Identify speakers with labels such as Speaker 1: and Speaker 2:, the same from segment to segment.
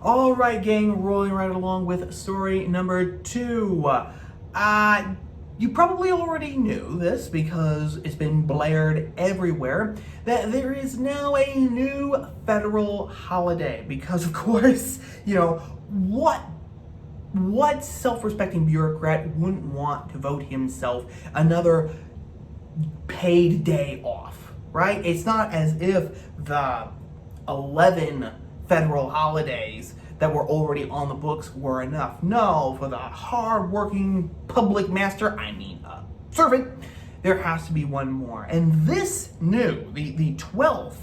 Speaker 1: All right, gang, rolling right along with story number 2. You probably already knew this because it's been blared everywhere that there is now a new federal holiday. Because, of course, what self-respecting bureaucrat wouldn't want to vote himself another paid day off, right? It's not as if the 11 federal holidays that were already on the books were enough. No, for the hard-working public master, servant, there has to be one more. And this new, the 12th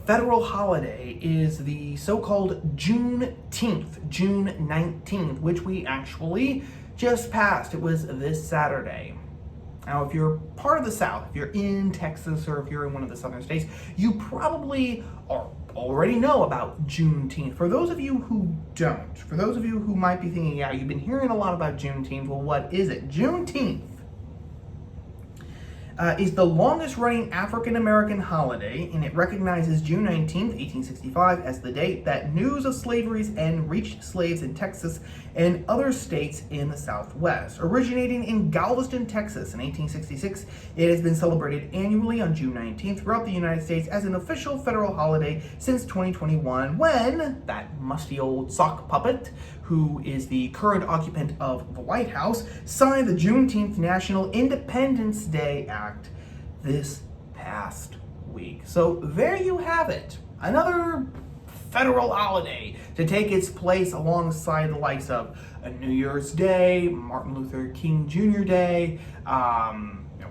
Speaker 1: federal holiday is the so-called Juneteenth, June 19th, which we actually just passed. It was this Saturday. Now, if you're part of the South, if you're in Texas or if you're in one of the southern states, you probably already know about Juneteenth. For those of you who don't, for those of you who might be thinking, yeah, you've been hearing a lot about Juneteenth, well, what is it? Juneteenth is the longest-running African-American holiday, and it recognizes June 19th, 1865, as the date that news of slavery's end reached slaves in Texas and other states in the Southwest. Originating in Galveston, Texas in 1866, it has been celebrated annually on June 19th throughout the United States as an official federal holiday since 2021, when that musty old sock puppet, who is the current occupant of the White House, signed the Juneteenth National Independence Day Act this past week. So there you have it. Another federal holiday to take its place alongside the likes of a New Year's Day, Martin Luther King Jr. Day,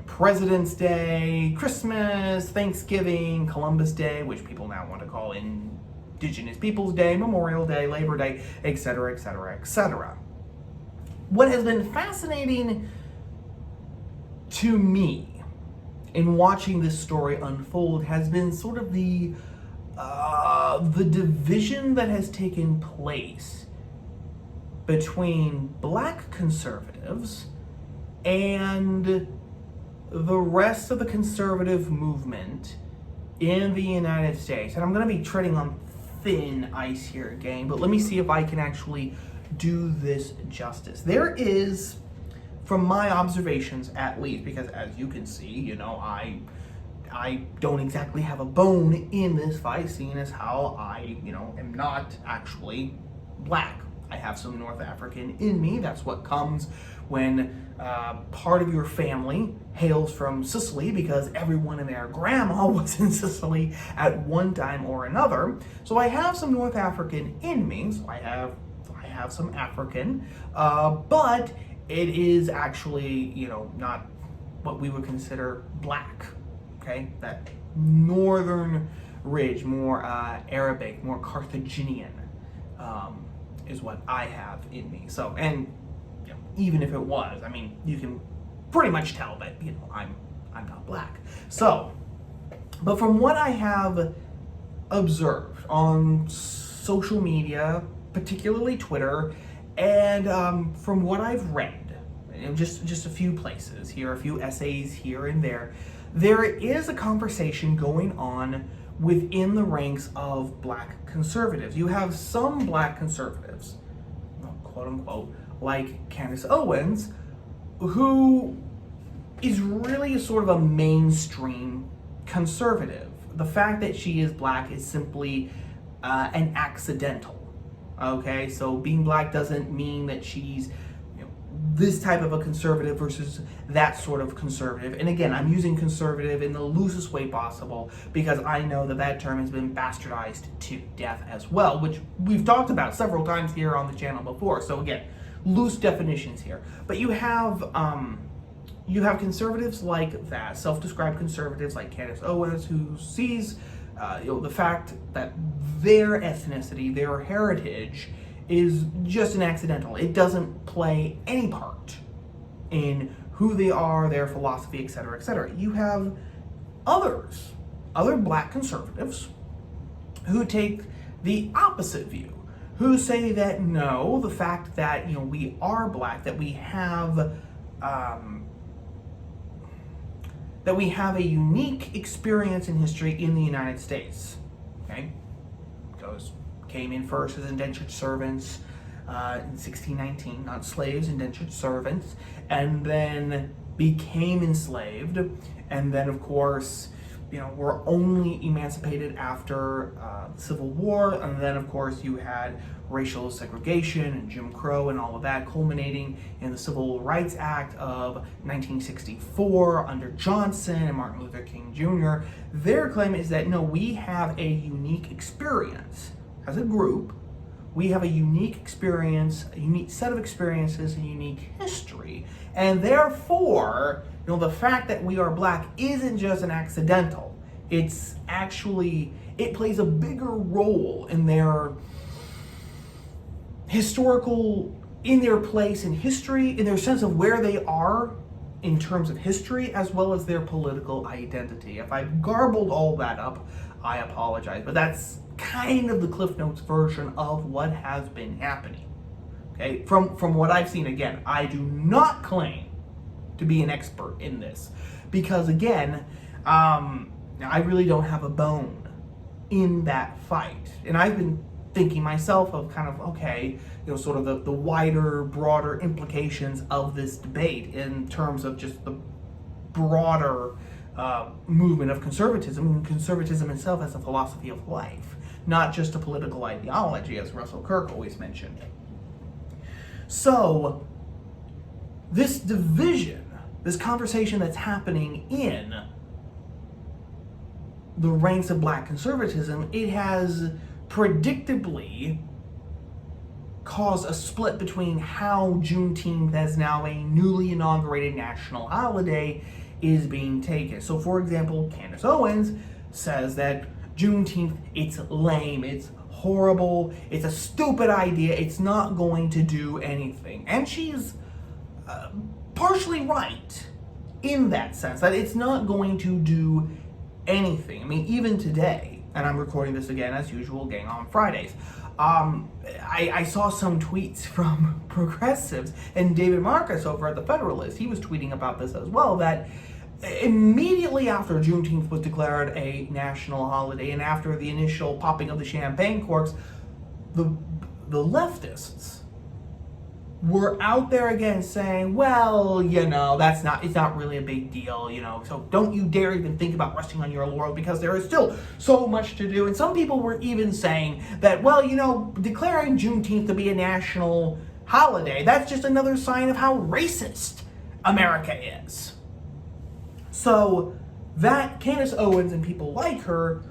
Speaker 1: President's Day, Christmas, Thanksgiving, Columbus Day, which people now want to call Indigenous Peoples Day, Memorial Day, Labor Day, etc., etc., etc. What has been fascinating to me in watching this story unfold has been sort of the division that has taken place between black conservatives and the rest of the conservative movement in the United States. And I'm going to be treading on thin ice here, gang, but let me see if I can actually do this justice. There is, from my observations at least, because as you can see, I don't exactly have a bone in this fight, seeing as how I, am not actually black. I have some North African in me. That's what comes when part of your family hails from Sicily, because everyone and their grandma was in Sicily at one time or another. So I have some North African in me. So I have some African, but it is actually, not what we would consider black. Okay, that northern ridge, more Arabic, more Carthaginian, is what I have in me. So, and even if it was, you can pretty much tell that I'm not black. So, but from what I have observed on social media, particularly Twitter, and from what I've read, just a few places here, a few essays here and there is a conversation going on within the ranks of black conservatives. You have some black conservatives, quote unquote, like Candace Owens, who is really sort of a mainstream conservative. The fact that she is black is simply an accidental. Okay, so being black doesn't mean that she's this type of a conservative versus that sort of conservative. And again, I'm using conservative in the loosest way possible because I know that term has been bastardized to death as well, which we've talked about several times here on the channel before. So again, loose definitions here. But you have conservatives like that, self-described conservatives like Candace Owens, who sees the fact that their ethnicity, their heritage, is just an accidental. It doesn't play any part in who they are, their philosophy, etc., etc. You have other black conservatives who take the opposite view, who say that no, the fact that we are black, that we have a unique experience in history in the United States. Okay, goes came in first as indentured servants in 1619, not slaves, indentured servants, and then became enslaved, and then of course, were only emancipated after the Civil War, and then of course you had racial segregation and Jim Crow and all of that, culminating in the Civil Rights Act of 1964 under Johnson and Martin Luther King Jr. Their claim is that no, we have a unique experience as a group. We have a unique experience, a unique set of experiences, a unique history, and therefore, the fact that we are black isn't just an accidental. It's actually, it plays a bigger role in their historical, in their place in history, in their sense of where they are in terms of history, as well as their political identity. If I've garbled all that up, I apologize, but that's kind of the Cliff Notes version of what has been happening. Okay, from what I've seen, again, I do not claim to be an expert in this, because again, I really don't have a bone in that fight, and I've been thinking myself of kind of, okay, sort of the wider, broader implications of this debate in terms of just the broader movement of conservatism, and conservatism itself as a philosophy of life, not just a political ideology, as Russell Kirk always mentioned. So, this division, this conversation that's happening in the ranks of black conservatism, it has predictably caused a split between how Juneteenth, as now a newly inaugurated national holiday, is being taken. So, for example, Candace Owens says that Juneteenth, it's lame, it's horrible, it's a stupid idea, it's not going to do anything. And she's partially right in that sense, that it's not going to do anything. I mean, even today, and I'm recording this again as usual, gang on Fridays, I saw some tweets from progressives, and David Marcus over at the Federalist, he was tweeting about this as well, that immediately after Juneteenth was declared a national holiday, and after the initial popping of the champagne corks, the leftists were out there again saying, well, it's not really a big deal, so don't you dare even think about resting on your laurels, because there is still so much to do. And some people were even saying that, well, declaring Juneteenth to be a national holiday, that's just another sign of how racist America is. So that Candace Owens and people like her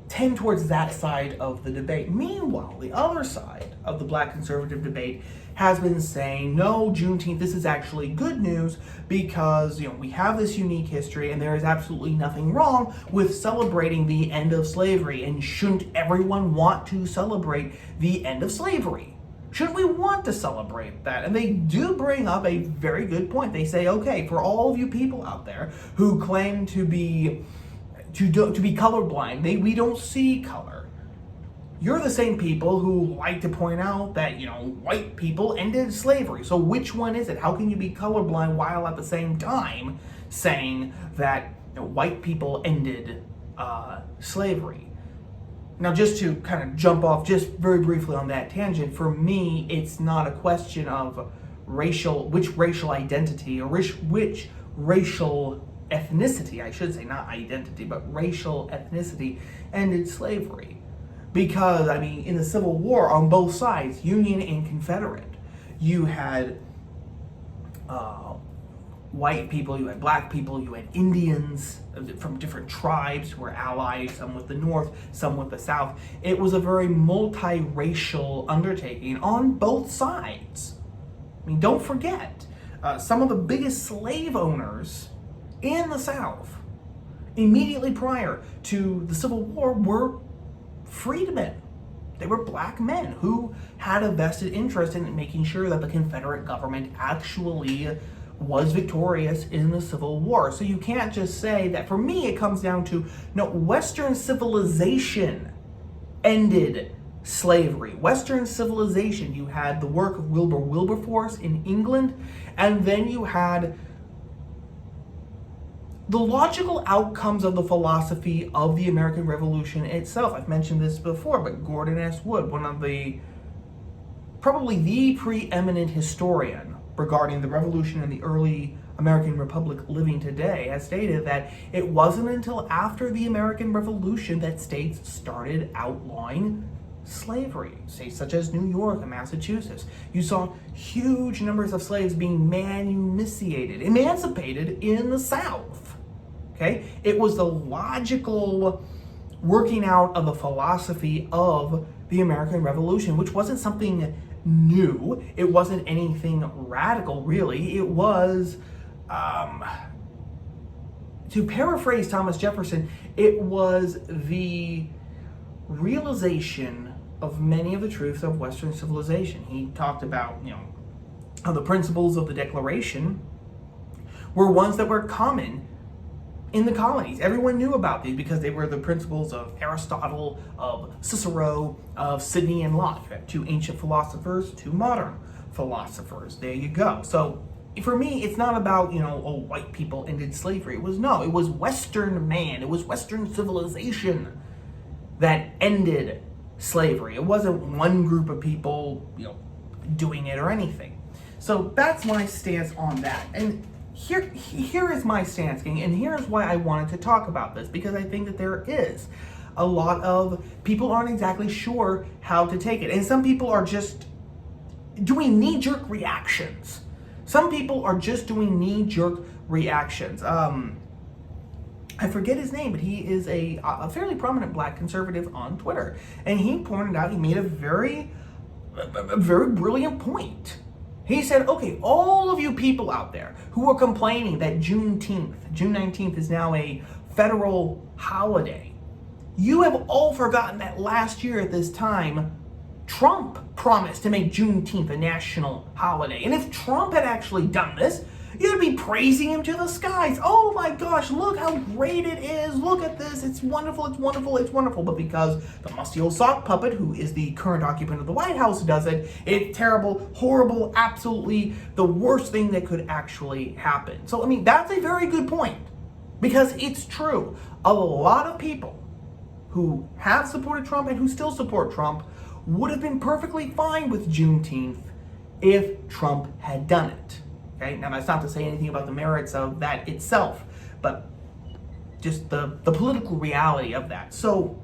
Speaker 1: tend towards that side of the debate. Meanwhile, the other side of the black conservative debate has been saying, no, Juneteenth, this is actually good news, because we have this unique history, and there is absolutely nothing wrong with celebrating the end of slavery. And shouldn't everyone want to celebrate the end of slavery? Shouldn't we want to celebrate that? And they do bring up a very good point. They say, okay, for all of you people out there who claim to be colorblind, we don't see color. You're the same people who like to point out that, white people ended slavery. So which one is it? How can you be colorblind while at the same time saying that white people ended slavery? Now, just to kind of jump off just very briefly on that tangent, for me, it's not a question of which racial identity, or which racial ethnicity, I should say, not identity, but racial ethnicity ended slavery. Because, in the Civil War, on both sides, Union and Confederate, you had white people, you had black people, you had Indians from different tribes who were allied, some with the North, some with the South. It was a very multiracial undertaking on both sides. Don't forget, some of the biggest slave owners in the South, immediately prior to the Civil War, were freedmen. They were black men who had a vested interest in making sure that the Confederate government actually was victorious in the Civil War. So you can't just say that. For me, it comes down to, Western civilization ended slavery. Western civilization, you had the work of Wilberforce in England, and then you had the logical outcomes of the philosophy of the American Revolution itself. I've mentioned this before, but Gordon S. Wood, probably the preeminent historian regarding the revolution and the early American Republic living today, has stated that it wasn't until after the American Revolution that states started outlawing slavery. States such as New York and Massachusetts. You saw huge numbers of slaves being emancipated in the South. Okay? It was the logical working out of the philosophy of the American Revolution, which wasn't something new. It wasn't anything radical, really. It was, to paraphrase Thomas Jefferson, it was the realization of many of the truths of Western civilization. He talked about, how the principles of the Declaration were ones that were common in the colonies. Everyone knew about these because they were the principles of Aristotle, of Cicero, of Sidney and Locke. You have two ancient philosophers, two modern philosophers. There you go. So for me, it's not about, white people ended slavery. It was Western man. It was Western civilization that ended slavery. It wasn't one group of people, doing it or anything. So that's my stance on that. And here is my stance, gang, and here's why I wanted to talk about this, because I think that there is a lot of people aren't exactly sure how to take it. And some people are just doing knee-jerk reactions. Some people are just doing knee-jerk reactions. I forget his name, but he is a fairly prominent black conservative on Twitter. And he pointed out, he made a very brilliant point. He said, okay, all of you people out there who are complaining that June 19th is now a federal holiday, you have all forgotten that last year at this time, Trump promised to make Juneteenth a national holiday. And if Trump had actually done this, you'd be praising him to the skies. Oh my gosh, look how great it is. Look at this. It's wonderful, it's wonderful, it's wonderful. But because the musty old sock puppet, who is the current occupant of the White House, does it, it's terrible, horrible, absolutely the worst thing that could actually happen. So, that's a very good point, because it's true. A lot of people who have supported Trump and who still support Trump would have been perfectly fine with Juneteenth if Trump had done it. Okay? Now, that's not to say anything about the merits of that itself, but just the political reality of that. So,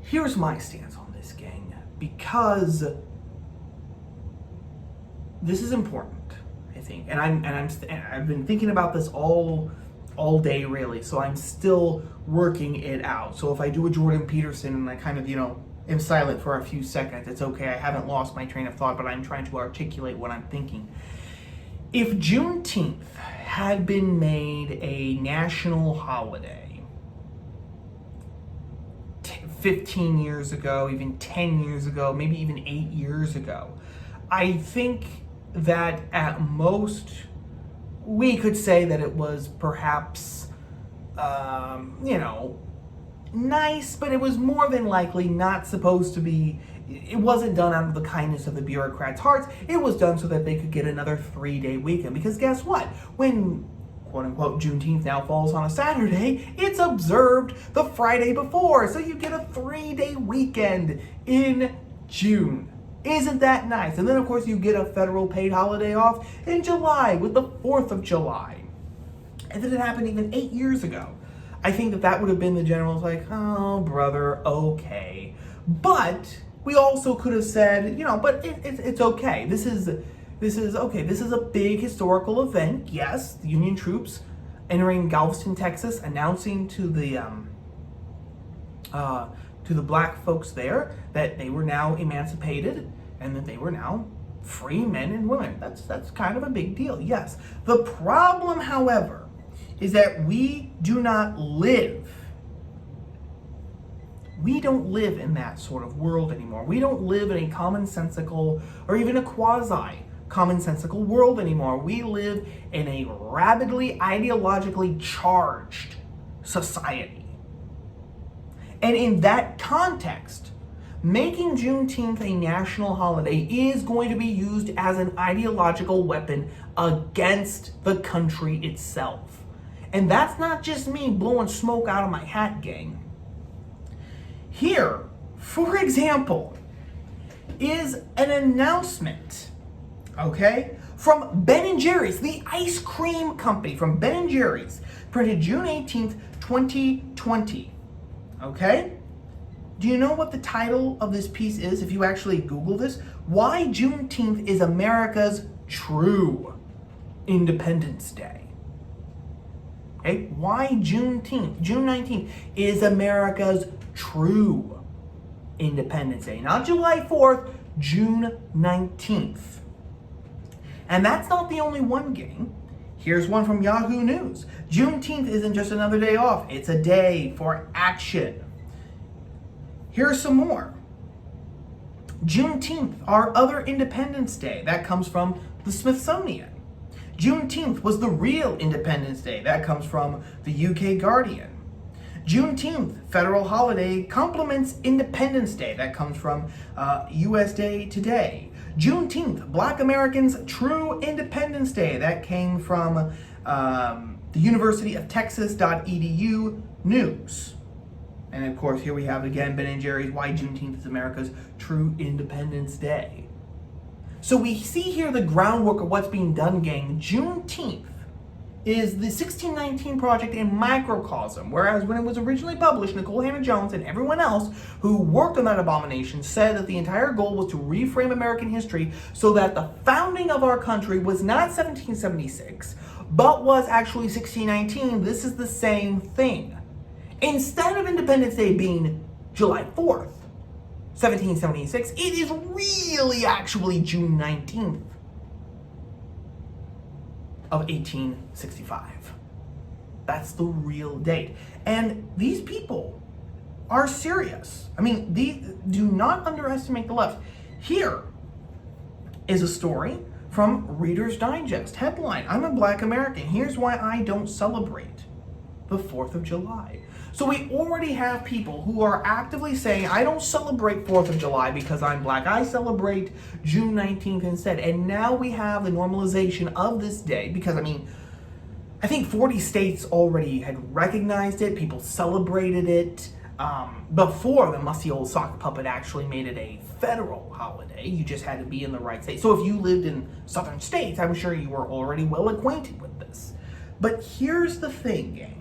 Speaker 1: here's my stance on this, gang, because this is important, I think, and I've been thinking about this all day, really. So I'm still working it out. So if I do a Jordan Peterson and I kind of, am silent for a few seconds, it's okay. I haven't lost my train of thought, but I'm trying to articulate what I'm thinking. If Juneteenth had been made a national holiday 15 years ago, even 10 years ago, maybe even 8 years ago, I think that at most we could say that it was perhaps, nice, but it was more than likely not supposed to be. It wasn't done out of the kindness of the bureaucrats' hearts. It was done so that they could get another 3-day weekend. Because guess what? When, quote-unquote, Juneteenth now falls on a Saturday, it's observed the Friday before. So you get a 3-day weekend in June. Isn't that nice? And then, of course, you get a federal paid holiday off in July with the 4th of July. And then it happened even 8 years ago. I think that would have been the general's like, oh, brother, okay. But we also could have said, but it's okay. This is okay. This is a big historical event. Yes, the Union troops entering Galveston, Texas, announcing to the black folks there that they were now emancipated and that they were now free men and women. That's kind of a big deal. Yes. The problem, however, is that we don't live in that sort of world anymore. We don't live in a commonsensical or even a quasi-commonsensical world anymore. We live in a rabidly ideologically charged society. And in that context, making Juneteenth a national holiday is going to be used as an ideological weapon against the country itself. And that's not just me blowing smoke out of my hat, gang. Here, for example, is an announcement, okay, from Ben & Jerry's, the ice cream company from Ben & Jerry's, printed June 18th, 2020, okay? Do you know what the title of this piece is if you actually Google this? Why Juneteenth is America's true Independence Day. Okay? Why Juneteenth, June 19th, is America's true Independence Day. Not July 4th, June 19th. And that's not the only one, gang. Here's one from Yahoo News. Juneteenth isn't just another day off. It's a day for action. Here's some more. Juneteenth, our other Independence Day. That comes from the Smithsonian. Juneteenth was the real Independence Day. That comes from the UK Guardian. Juneteenth, federal holiday, complements Independence Day. That comes from USA Today. Juneteenth, Black Americans' true Independence Day. That came from the University of Texas.edu news. And of course, here we have again Ben & Jerry's Why Juneteenth is America's True Independence Day. So we see here the groundwork of what's being done, gang. Juneteenth is the 1619 Project in microcosm, whereas when it was originally published, Nicole Hannah-Jones and everyone else who worked on that abomination said that the entire goal was to reframe American history so that the founding of our country was not 1776, but was actually 1619. This is the same thing. Instead of Independence Day being July 4th, 1776, it is really actually June 19th of 1865. That's the real date. And these people are serious. I mean, do not underestimate the left. Here is a story from Reader's Digest. Headline, I'm a Black American. Here's why I don't celebrate the 4th of July. So we already have people who are actively saying, I don't celebrate 4th of July because I'm Black. I celebrate June 19th instead. And now we have the normalization of this day because, I mean, I think 40 states already had recognized it. People celebrated it. Before the musty old sock puppet actually made it a federal holiday. You just had to be in the right state. So if you lived in southern states, I'm sure you were already well acquainted with this. But here's the thing, gang.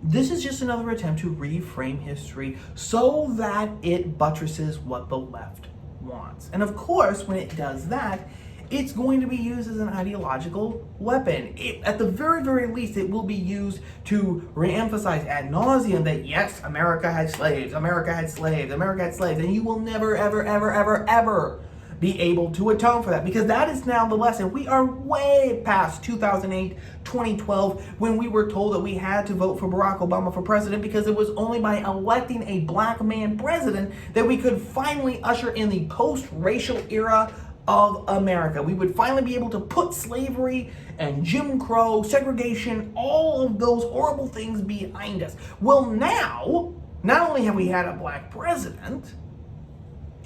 Speaker 1: This is just another attempt to reframe history so that it buttresses what the left wants. And of course, when it does that, it's going to be used as an ideological weapon. At the very, very least, it will be used to reemphasize ad nauseum that yes, America had slaves, America had slaves, America had slaves, and you will never, ever, ever, ever, ever be able to atone for that, because that is now the lesson. We are way past 2008, 2012, when we were told that we had to vote for Barack Obama for president because it was only by electing a Black man president that we could finally usher in the post-racial era of America. We would finally be able to put slavery and Jim Crow, segregation, all of those horrible things behind us. Well, now, not only have we had a Black president,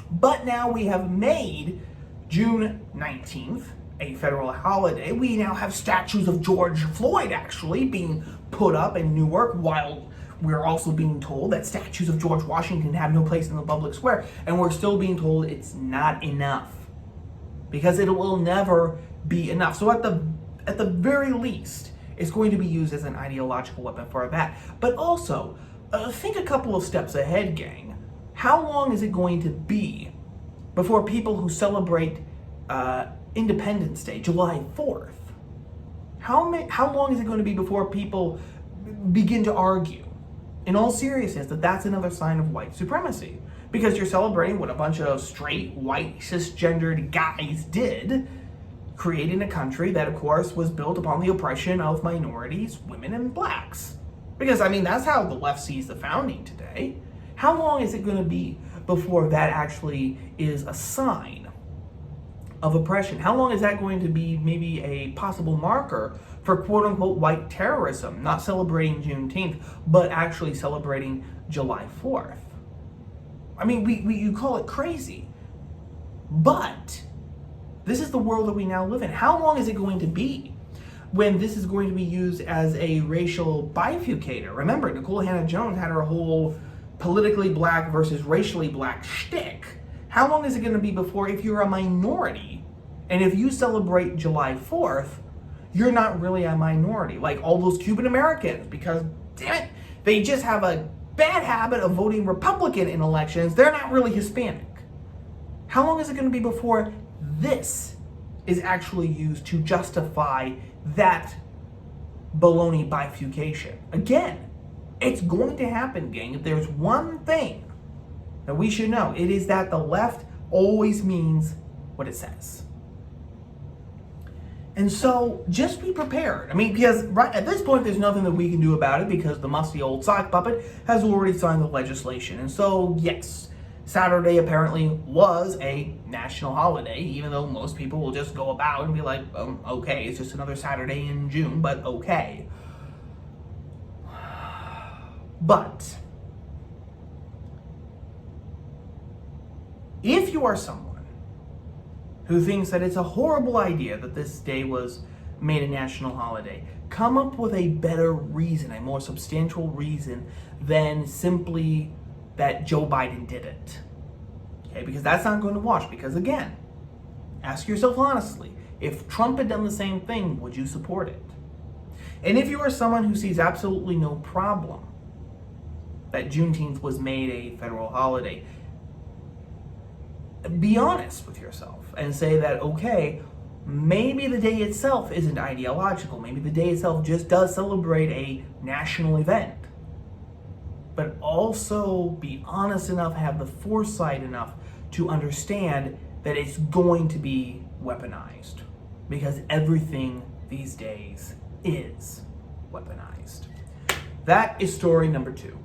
Speaker 1: but now we have made June 19th a federal holiday. We now have statues of George Floyd actually being put up in Newark, while we're also being told that statues of George Washington have no place in the public square. And we're still being told it's not enough, because it will never be enough. So at the very least, it's going to be used as an ideological weapon for that. But also, think a couple of steps ahead, gang. How long is it going to be before people who celebrate Independence Day, July 4th, how long is it going to be before people begin to argue, in all seriousness, that that's another sign of white supremacy? Because you're celebrating what a bunch of straight, white, cisgendered guys did, creating a country that, of course, was built upon the oppression of minorities, women, and blacks. Because, I mean, that's how the left sees the founding today. How long is it going to be before that actually is a sign of oppression? How long is that going to be maybe a possible marker for quote-unquote white terrorism, not celebrating Juneteenth, but actually celebrating July 4th? I mean, you call it crazy, but This is the world that we now live in. How long is it going to be when this is going to be used as a racial bifurcator? Remember, Nicole Hannah-Jones had her whole politically black versus racially black shtick. How long is it going to be before, if you're a minority, and if you celebrate July 4th, you're not really a minority, like all those Cuban Americans, because, damn it, they just have a bad habit of voting Republican in elections. They're not really Hispanic. How long is it going to be before this is actually used to justify that baloney bifurcation? Again, it's going to happen, gang. If there's one thing that we should know, it is that the left always means what it says. And so just be prepared. I mean, because right at this point, there's nothing that we can do about it because the musty old sock puppet has already signed the legislation. And so, yes, Saturday apparently was a national holiday, even though most people will just go about and be like, okay, it's just another Saturday in June, but okay. But if you are someone who thinks that it's a horrible idea that this day was made a national holiday, come up with a better reason, a more substantial reason than simply that Joe Biden did it. Okay, because that's not going to wash. Because again, ask yourself honestly, if Trump had done the same thing, would you support it? And if you are someone who sees absolutely no problem that Juneteenth was made a federal holiday, be honest with yourself and say that, okay, maybe the day itself isn't ideological. Maybe the day itself just does celebrate a national event. But also be honest enough, have the foresight enough to understand that it's going to be weaponized. Because everything these days is weaponized. That is story number 2.